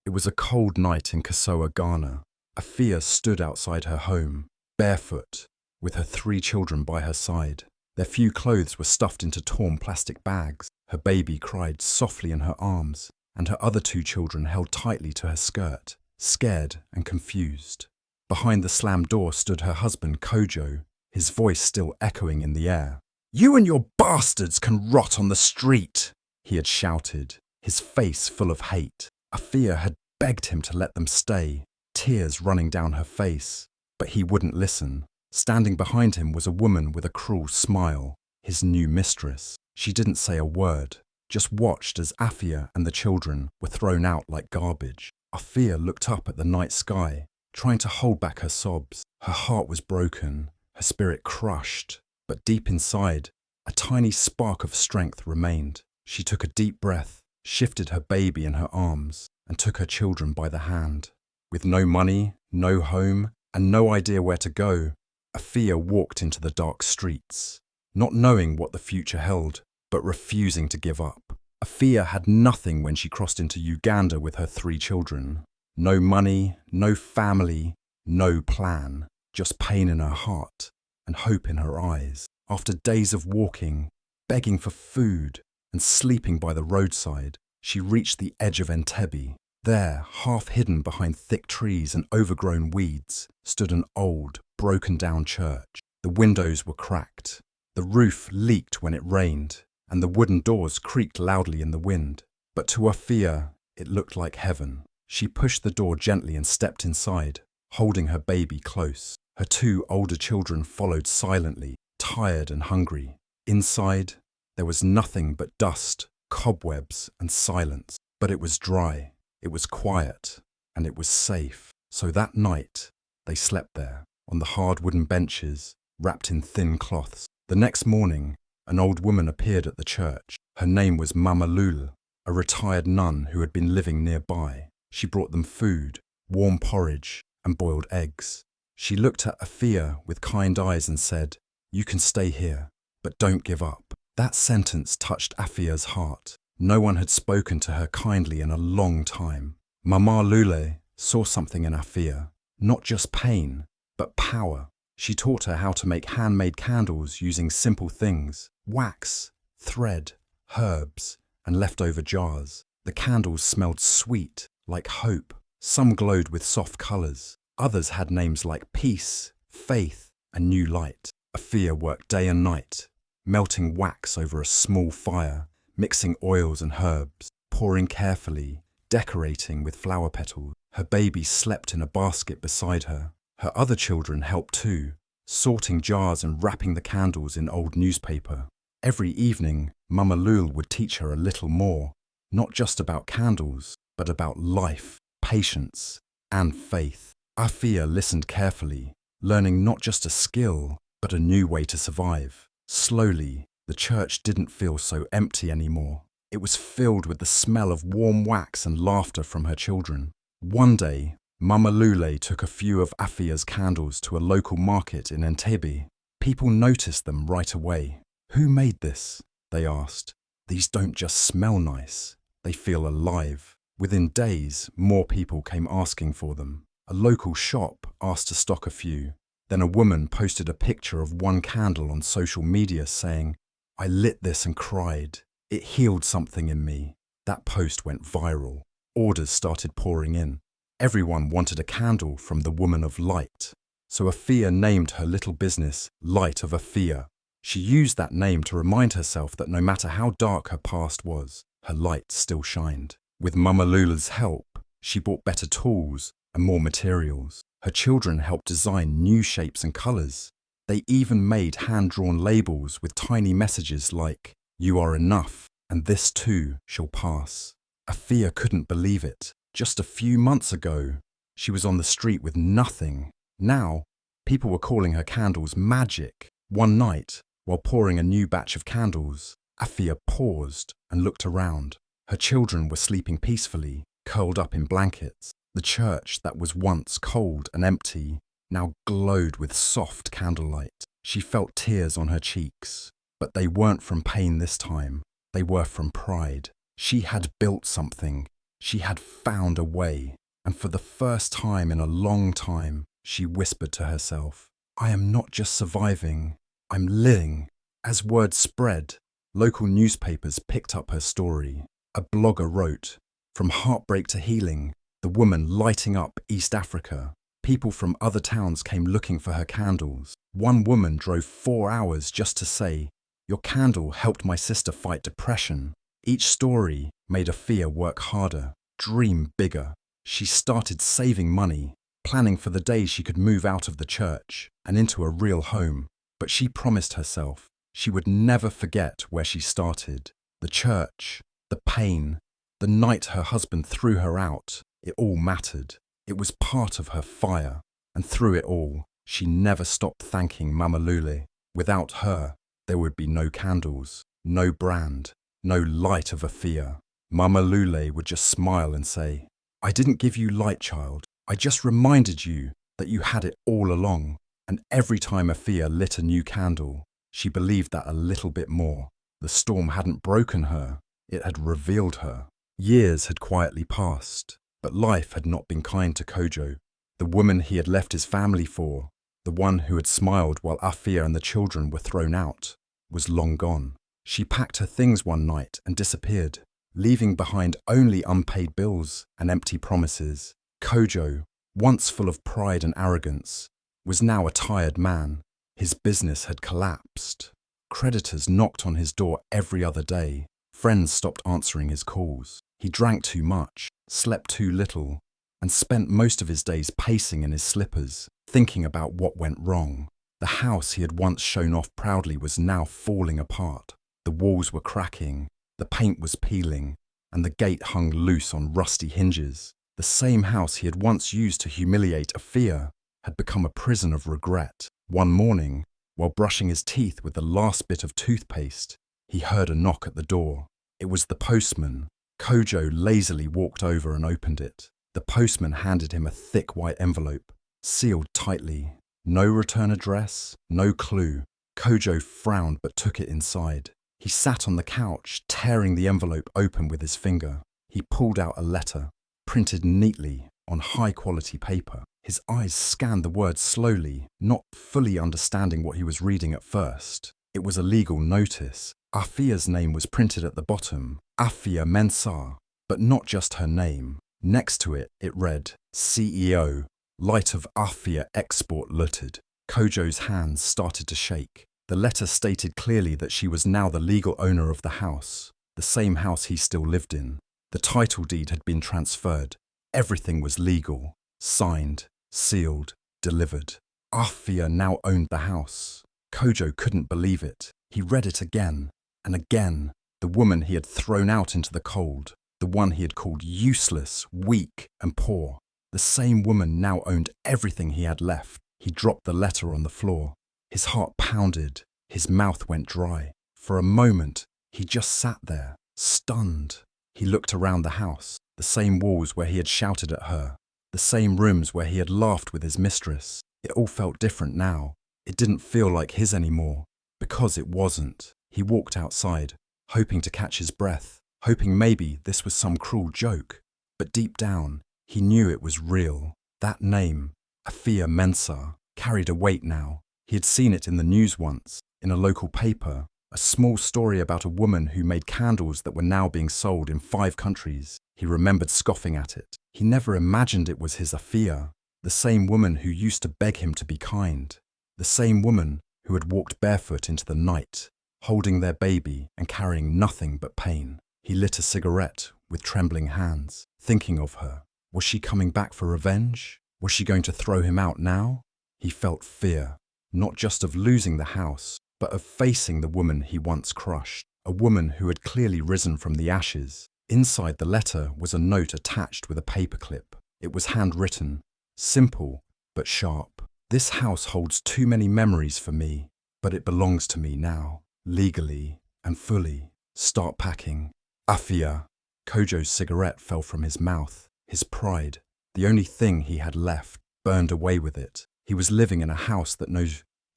It was a cold night in Kasoa, Ghana. Afia stood outside her home, barefoot, with her 3 children by her side. Their few clothes were stuffed into torn plastic bags. Her baby cried softly in her arms, and her other 2 children held tightly to her skirt, scared and confused. Behind the slammed door stood her husband, Kojo, his voice still echoing in the air. "You and your bastards can rot on the street," he had shouted, his face full of hate. Afia had begged him to let them stay, tears running down her face, but he wouldn't listen. Standing behind him was a woman with a cruel smile, his new mistress. She didn't say a word, just watched as Afia and the children were thrown out like garbage. Afia looked up at the night sky, trying to hold back her sobs. Her heart was broken, her spirit crushed, but deep inside, a tiny spark of strength remained. She took a deep breath, shifted her baby in her arms, and took her children by the hand. With no money, no home, and no idea where to go, Afia walked into the dark streets, not knowing what the future held, but refusing to give up. Afia had nothing when she crossed into Uganda with her 3 children. No money, no family, no plan, just pain in her heart and hope in her eyes. After days of walking, begging for food, and sleeping by the roadside, she reached the edge of Entebbe. There, half hidden behind thick trees and overgrown weeds, stood an old, broken-down church. The windows were cracked, the roof leaked when it rained, and the wooden doors creaked loudly in the wind. But to Afia, it looked like heaven. She pushed the door gently and stepped inside, holding her baby close. Her 2 older children followed silently, tired and hungry. Inside, there was nothing but dust, cobwebs, and silence. But it was dry, it was quiet, and it was safe. So that night, they slept there, on the hard wooden benches, wrapped in thin cloths. The next morning, an old woman appeared at the church. Her name was Mama Lul, a retired nun who had been living nearby. She brought them food, warm porridge, and boiled eggs. She looked at Afia with kind eyes and said, "You can stay here, but don't give up." That sentence touched Afia's heart. No one had spoken to her kindly in a long time. Mama Lule saw something in Afia, not just pain, but power. She taught her how to make handmade candles using simple things: wax, thread, herbs, and leftover jars. The candles smelled sweet, like hope. Some glowed with soft colours. Others had names like peace, faith, and new light. Afia worked day and night, melting wax over a small fire, mixing oils and herbs, pouring carefully, decorating with flower petals. Her baby slept in a basket beside her. Her other children helped too, sorting jars and wrapping the candles in old newspaper. Every evening, Mama Lul would teach her a little more, not just about candles, but about life, patience, and faith. Afia listened carefully, learning not just a skill, but a new way to survive. Slowly, the church didn't feel so empty anymore. It was filled with the smell of warm wax and laughter from her children. One day, Mama Lule took a few of Afia's candles to a local market in Entebbe. People noticed them right away. "Who made this?" they asked. "These don't just smell nice, they feel alive." Within days, more people came asking for them. A local shop asked to stock a few. Then a woman posted a picture of one candle on social media saying, "I lit this and cried. It healed something in me." That post went viral. Orders started pouring in. Everyone wanted a candle from the Woman of Light. So Afia named her little business Light of Afia. She used that name to remind herself that no matter how dark her past was, her light still shined. With Mama Lula's help, she bought better tools and more materials. Her children helped design new shapes and colours. They even made hand-drawn labels with tiny messages like, "You are enough, and this too shall pass." Afia couldn't believe it. Just a few months ago, she was on the street with nothing. Now, people were calling her candles magic. One night, while pouring a new batch of candles, Afia paused and looked around. Her children were sleeping peacefully, curled up in blankets. The church that was once cold and empty now glowed with soft candlelight. She felt tears on her cheeks, but they weren't from pain this time. They were from pride. She had built something, She had found a way, and for the first time in a long time, she whispered to herself, "I am not just surviving, I'm living." As word spread, local newspapers picked up her story. A blogger wrote, "From heartbreak to healing, the woman lighting up East Africa." People from other towns came looking for her candles. One woman drove 4 hours just to say, "Your candle helped my sister fight depression." Each story made Afia work harder, dream bigger. She started saving money, planning for the day she could move out of the church and into a real home. But she promised herself she would never forget where she started. The church, the pain, the night her husband threw her out, it all mattered. It was part of her fire, and through it all, she never stopped thanking Mama Lule. Without her, there would be no candles, no brand, no light of Afia. Mama Lule would just smile and say, "I didn't give you light, child. I just reminded you that you had it all along." And every time Afia lit a new candle, she believed that a little bit more. The storm hadn't broken her, it had revealed her. Years had quietly passed, but life had not been kind to Kojo. The woman he had left his family for, the one who had smiled while Afia and the children were thrown out, was long gone. She packed her things one night and disappeared, leaving behind only unpaid bills and empty promises. Kojo, once full of pride and arrogance, was now a tired man. His business had collapsed. Creditors knocked on his door every other day. Friends stopped answering his calls. He drank too much, slept too little, and spent most of his days pacing in his slippers, thinking about what went wrong. The house he had once shown off proudly was now falling apart. The walls were cracking, the paint was peeling, and the gate hung loose on rusty hinges. The same house he had once used to humiliate Afia had become a prison of regret. One morning, while brushing his teeth with the last bit of toothpaste, he heard a knock at the door. It was the postman. Kojo lazily walked over and opened it. The postman handed him a thick white envelope, sealed tightly. No return address, no clue. Kojo frowned but took it inside. He sat on the couch, tearing the envelope open with his finger. He pulled out a letter, printed neatly on high-quality paper. His eyes scanned the words slowly, not fully understanding what he was reading at first. It was a legal notice. Afia's name was printed at the bottom, Afia Mensah, but not just her name. Next to it, it read, CEO, Light of Afia Export Limited. Kojo's hands started to shake. The letter stated clearly that she was now the legal owner of the house, the same house he still lived in. The title deed had been transferred. Everything was legal, signed, sealed, delivered. Afia now owned the house. Kojo couldn't believe it. He read it again and again. The woman he had thrown out into the cold, the one he had called useless, weak, and poor. The same woman now owned everything he had left. He dropped the letter on the floor. His heart pounded. His mouth went dry. For a moment, he just sat there, stunned. He looked around the house, the same walls where he had shouted at her, the same rooms where he had laughed with his mistress. It all felt different now. It didn't feel like his anymore, because it wasn't. He walked outside, hoping to catch his breath, hoping maybe this was some cruel joke. But deep down, he knew it was real. That name, Afia Mensah, carried a weight now. He had seen it in the news once, in a local paper, a small story about a woman who made candles that were now being sold in 5 countries. He remembered scoffing at it. He never imagined it was his Afia, the same woman who used to beg him to be kind, the same woman who had walked barefoot into the night, holding their baby and carrying nothing but pain. He lit a cigarette with trembling hands, thinking of her. Was she coming back for revenge? Was she going to throw him out now? He felt fear, not just of losing the house, but of facing the woman he once crushed, a woman who had clearly risen from the ashes. Inside the letter was a note attached with a paperclip. It was handwritten, simple but sharp. This house holds too many memories for me, but it belongs to me now, legally and fully. Start packing. Afia. Kojo's cigarette fell from his mouth. His pride, the only thing he had left, burned away with it. He was living in a house that no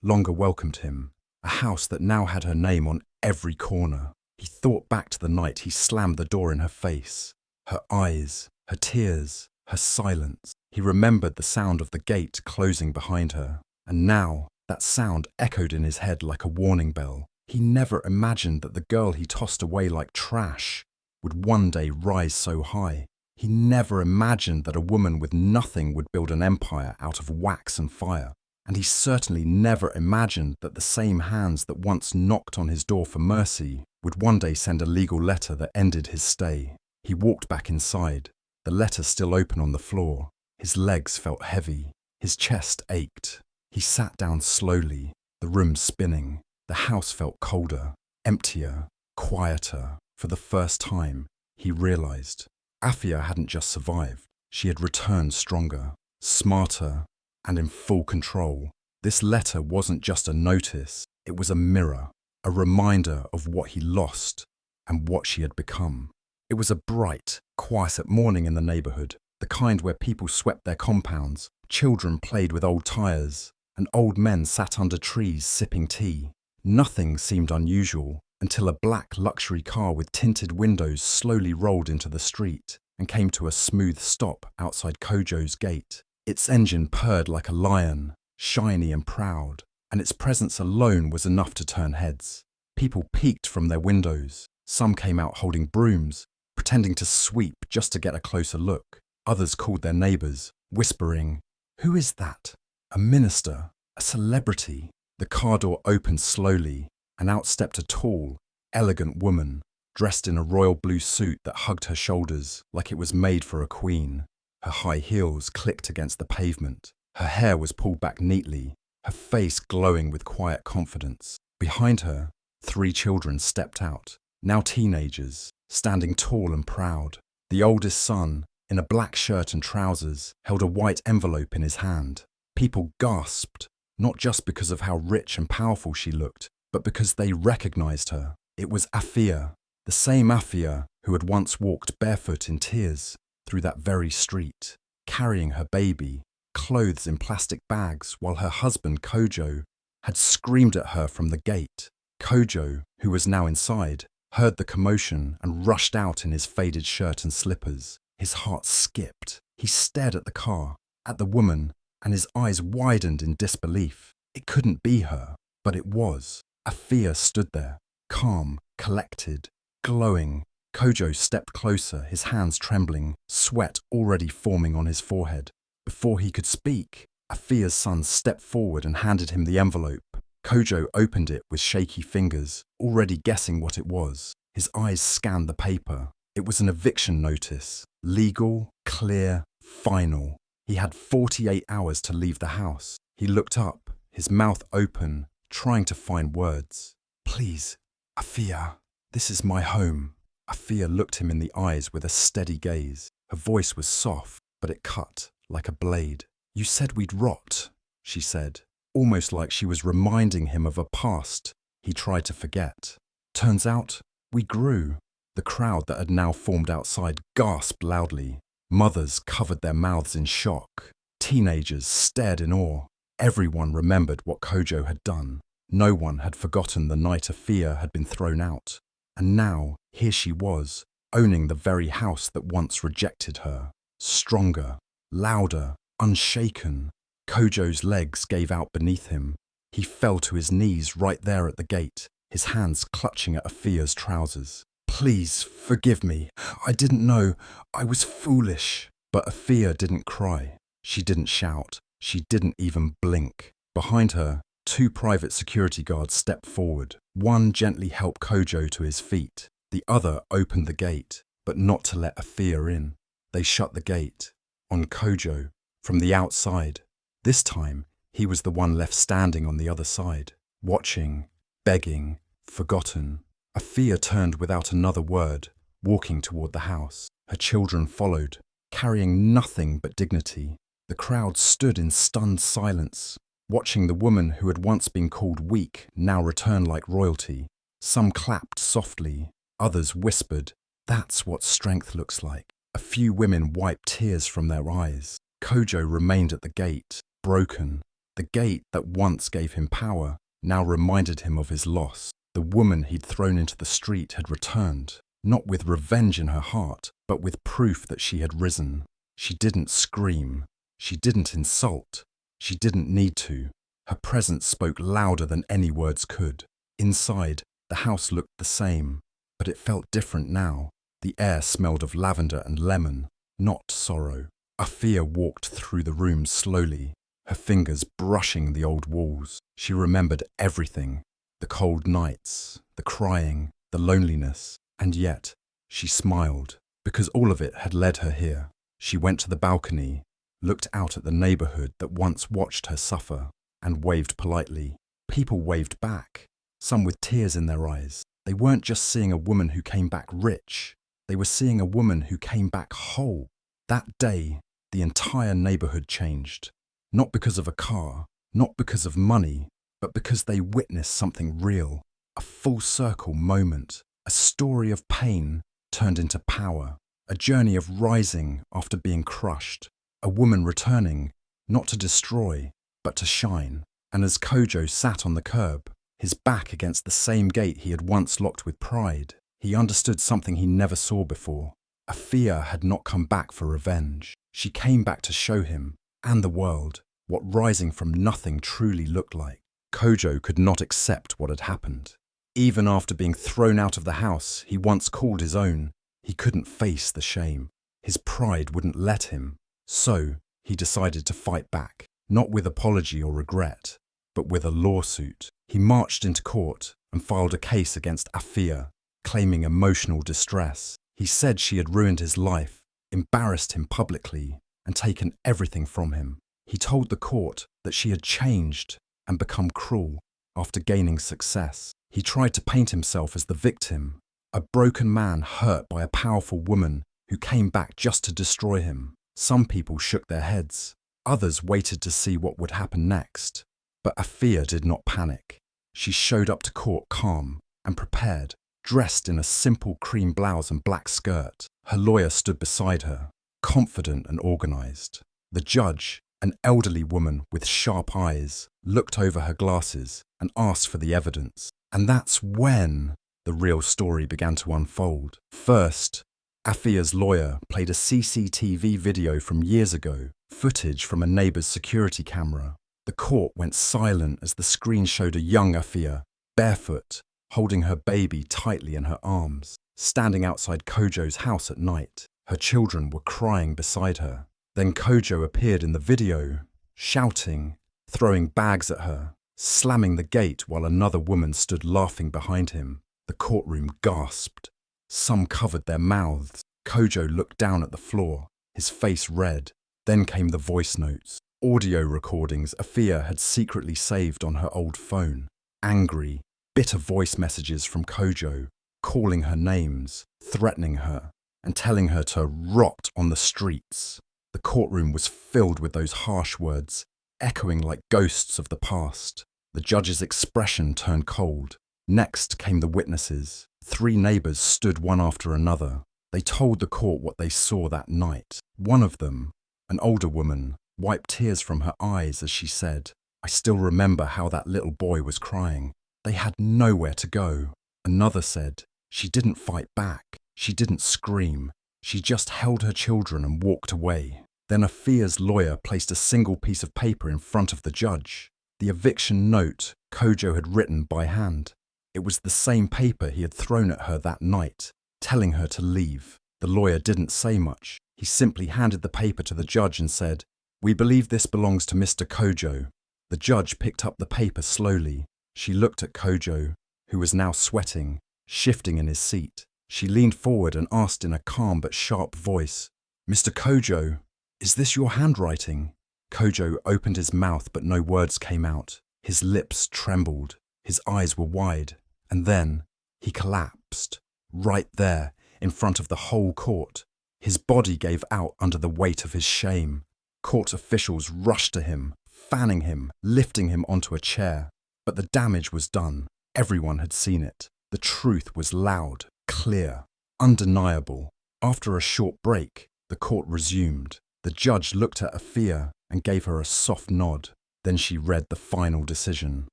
longer welcomed him, a house that now had her name on every corner. He thought back to the night he slammed the door in her face, Her eyes, her tears, her silence. He remembered the sound of the gate closing behind her, and now that sound echoed in his head like a warning bell. He never imagined that the girl he tossed away like trash would one day rise so high. He never imagined that a woman with nothing would build an empire out of wax and fire. And he certainly never imagined that the same hands that once knocked on his door for mercy would one day send a legal letter that ended his stay. He walked back inside, the letter still open on the floor. His legs felt heavy, his chest ached. He sat down slowly, the room spinning. The house felt colder, emptier, quieter. For the first time, he realized Afia hadn't just survived. She had returned stronger, smarter, and in full control. This letter wasn't just a notice, it was a mirror, a reminder of what he lost and what she had become. It was a bright, quiet morning in the neighborhood, the kind where people swept their compounds, children played with old tires, and old men sat under trees sipping tea. Nothing seemed unusual until a black luxury car with tinted windows slowly rolled into the street and came to a smooth stop outside Kojo's gate. Its engine purred like a lion, shiny and proud, and its presence alone was enough to turn heads. People peeked from their windows. Some came out holding brooms, pretending to sweep just to get a closer look. Others called their neighbors, whispering, "Who is that? A minister? A celebrity?" The car door opened slowly, and out stepped a tall, elegant woman, dressed in a royal blue suit that hugged her shoulders like it was made for a queen. Her high heels clicked against the pavement. Her hair was pulled back neatly, her face glowing with quiet confidence. Behind her, 3 children stepped out, now teenagers, standing tall and proud. The oldest son, in a black shirt and trousers, held a white envelope in his hand. People gasped, not just because of how rich and powerful she looked, but because they recognized her. It was Afia, the same Afia who had once walked barefoot in tears through that very street, carrying her baby, clothes in plastic bags, while her husband Kojo had screamed at her from the gate. Kojo, who was now inside, heard the commotion and rushed out in his faded shirt and slippers. His heart skipped. He stared at the car, at the woman, and his eyes widened in disbelief. It couldn't be her, but it was. Afia stood there, calm, collected, glowing. Kojo stepped closer, his hands trembling, sweat already forming on his forehead. Before he could speak, Afia's son stepped forward and handed him the envelope. Kojo opened it with shaky fingers, already guessing what it was. His eyes scanned the paper. It was an eviction notice. Legal, clear, final. He had 48 hours to leave the house. He looked up, his mouth open, trying to find words. "Please, Afia, this is my home." Afia looked him in the eyes with a steady gaze. Her voice was soft, but it cut like a blade. "You said we'd rot," she said, almost like she was reminding him of a past he tried to forget. "Turns out, we grew." The crowd that had now formed outside gasped loudly. Mothers covered their mouths in shock. Teenagers stared in awe. Everyone remembered what Kojo had done. No one had forgotten the night Afia had been thrown out. And now, here she was, owning the very house that once rejected her. Stronger, louder, unshaken. Kojo's legs gave out beneath him. He fell to his knees right there at the gate, his hands clutching at Afia's trousers. "Please, forgive me. I didn't know. I was foolish." But Afia didn't cry. She didn't shout. She didn't even blink. Behind her, 2 private security guards stepped forward. One gently helped Kojo to his feet. The other opened the gate, but not to let Afia in. They shut the gate on Kojo from the outside. This time, he was the one left standing on the other side, watching, begging, forgotten. Afia turned without another word, walking toward the house. Her children followed, carrying nothing but dignity. The crowd stood in stunned silence, watching the woman who had once been called weak now return like royalty. Some clapped softly, others whispered, "That's what strength looks like." A few women wiped tears from their eyes. Kojo remained at the gate, broken. The gate that once gave him power now reminded him of his loss. The woman he'd thrown into the street had returned, not with revenge in her heart, but with proof that she had risen. She didn't scream. She didn't insult. She didn't need to. Her presence spoke louder than any words could. Inside, the house looked the same, but it felt different now. The air smelled of lavender and lemon, not sorrow. Afia walked through the room slowly, her fingers brushing the old walls. She remembered everything, the cold nights, the crying, the loneliness, and yet she smiled, because all of it had led her here. She went to the balcony, looked out at the neighborhood that once watched her suffer, and waved politely. People waved back, some with tears in their eyes. They weren't just seeing a woman who came back rich, they were seeing a woman who came back whole. That day, the entire neighborhood changed. Not because of a car, not because of money, but because they witnessed something real. A full circle moment, a story of pain turned into power, a journey of rising after being crushed, a woman returning, not to destroy, but to shine. And as Kojo sat on the curb, his back against the same gate he had once locked with pride, he understood something he never saw before. Afia had not come back for revenge. She came back to show him, and the world, what rising from nothing truly looked like. Kojo could not accept what had happened. Even after being thrown out of the house he once called his own, he couldn't face the shame. His pride wouldn't let him. So he decided to fight back, not with apology or regret, but with a lawsuit. He marched into court and filed a case against Afia, claiming emotional distress. He said she had ruined his life, embarrassed him publicly, and taken everything from him. He told the court that she had changed and become cruel after gaining success. He tried to paint himself as the victim, a broken man hurt by a powerful woman who came back just to destroy him. Some people shook their heads. Others waited to see what would happen next. But Afia did not panic. She showed up to court calm and prepared, dressed in a simple cream blouse and black skirt. Her lawyer stood beside her, confident and organized. The judge, an elderly woman with sharp eyes, looked over her glasses and asked for the evidence. And that's when the real story began to unfold. First, Afia's lawyer played a CCTV video from years ago, footage from a neighbor's security camera. The court went silent as the screen showed a young Afia, barefoot, holding her baby tightly in her arms, standing outside Kojo's house at night. Her children were crying beside her. Then Kojo appeared in the video, shouting, throwing bags at her, slamming the gate while another woman stood laughing behind him. The courtroom gasped. Some covered their mouths. Kojo looked down at the floor, his face red. Then came the voice notes, audio recordings Afia had secretly saved on her old phone. Angry, bitter voice messages from Kojo, calling her names, threatening her, and telling her to rot on the streets. The courtroom was filled with those harsh words, echoing like ghosts of the past. The judge's expression turned cold. Next came the witnesses. 3 neighbors stood one after another. They told the court what they saw that night. One of them, an older woman, wiped tears from her eyes as she said, "I still remember how that little boy was crying. They had nowhere to go." Another said, "She didn't fight back. She didn't scream. She just held her children and walked away." Then Afia's lawyer placed a single piece of paper in front of the judge, the eviction note Kojo had written by hand. It was the same paper he had thrown at her that night, telling her to leave. The lawyer didn't say much. He simply handed the paper to the judge and said, "We believe this belongs to Mr. Kojo." The judge picked up the paper slowly. She looked at Kojo, who was now sweating, shifting in his seat. She leaned forward and asked in a calm but sharp voice, "Mr. Kojo, is this your handwriting?" Kojo opened his mouth but no words came out. His lips trembled, his eyes were wide, and then he collapsed, right there in front of the whole court. His body gave out under the weight of his shame. Court officials rushed to him, fanning him, lifting him onto a chair. But the damage was done. Everyone had seen it. The truth was loud, clear, undeniable. After a short break, the court resumed. The judge looked at Afia and gave her a soft nod. Then she read the final decision.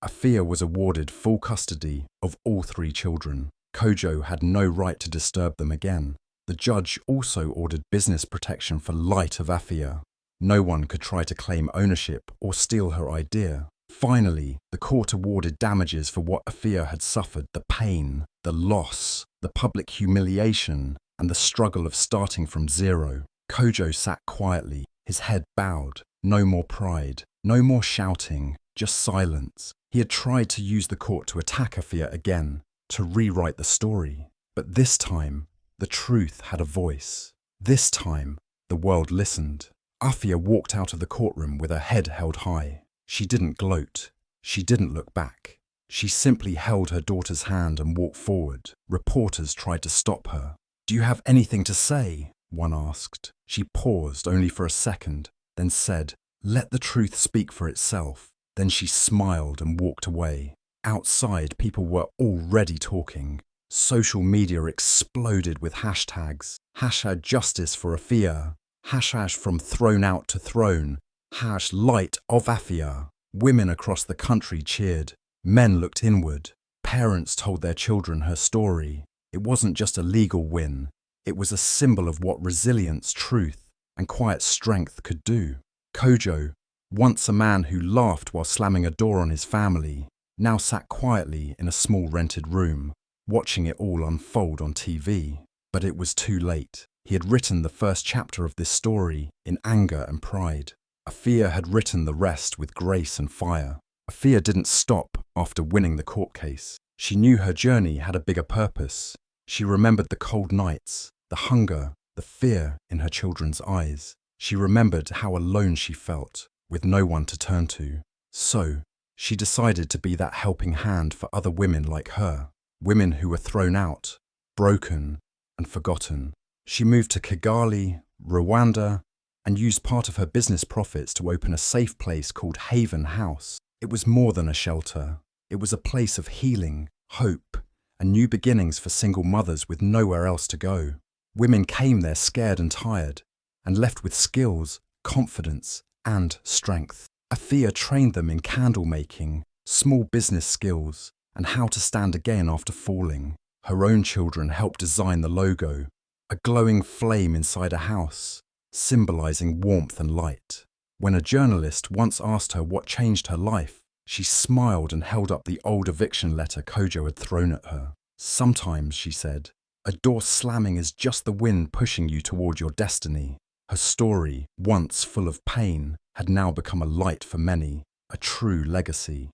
Afia was awarded full custody of all 3 children. Kojo had no right to disturb them again. The judge also ordered business protection for Light of Afia. No one could try to claim ownership or steal her idea. Finally, the court awarded damages for what Afia had suffered: the pain, the loss, the public humiliation, and the struggle of starting from zero. Kojo sat quietly, his head bowed. No more pride, no more shouting, just silence. He had tried to use the court to attack Afia again, to rewrite the story. But this time, the truth had a voice. This time, the world listened. Afia walked out of the courtroom with her head held high. She didn't gloat. She didn't look back. She simply held her daughter's hand and walked forward. Reporters tried to stop her. "Do you have anything to say?" one asked. She paused only for a second, then said, "Let the truth speak for itself." Then she smiled and walked away. Outside, people were already talking. Social media exploded with hashtags. Hashtag justice for Afia. Hashtag from thrown out to throne. Hash Light of Afia. Women across the country cheered. Men looked inward. Parents told their children her story. It wasn't just a legal win. It was a symbol of what resilience, truth, and quiet strength could do. Kojo, once a man who laughed while slamming a door on his family, now sat quietly in a small rented room, watching it all unfold on TV. But it was too late. He had written the first chapter of this story in anger and pride. Afia had written the rest with grace and fire. Afia didn't stop after winning the court case. She knew her journey had a bigger purpose. She remembered the cold nights, the hunger, the fear in her children's eyes. She remembered how alone she felt, with no one to turn to. So, she decided to be that helping hand for other women like her, women who were thrown out, broken, and forgotten. She moved to Kigali, Rwanda, and used part of her business profits to open a safe place called Haven House. It was more than a shelter. It was a place of healing, hope, and new beginnings for single mothers with nowhere else to go. Women came there scared and tired, and left with skills, confidence, and strength. Afia trained them in candle making, small business skills, and how to stand again after falling. Her own children helped design the logo, a glowing flame inside a house, symbolizing warmth and light. When a journalist once asked her what changed her life, she smiled and held up the old eviction letter Kojo had thrown at her. "Sometimes," she said, "a door slamming is just the wind pushing you toward your destiny." Her story, once full of pain, had now become a light for many, a true legacy.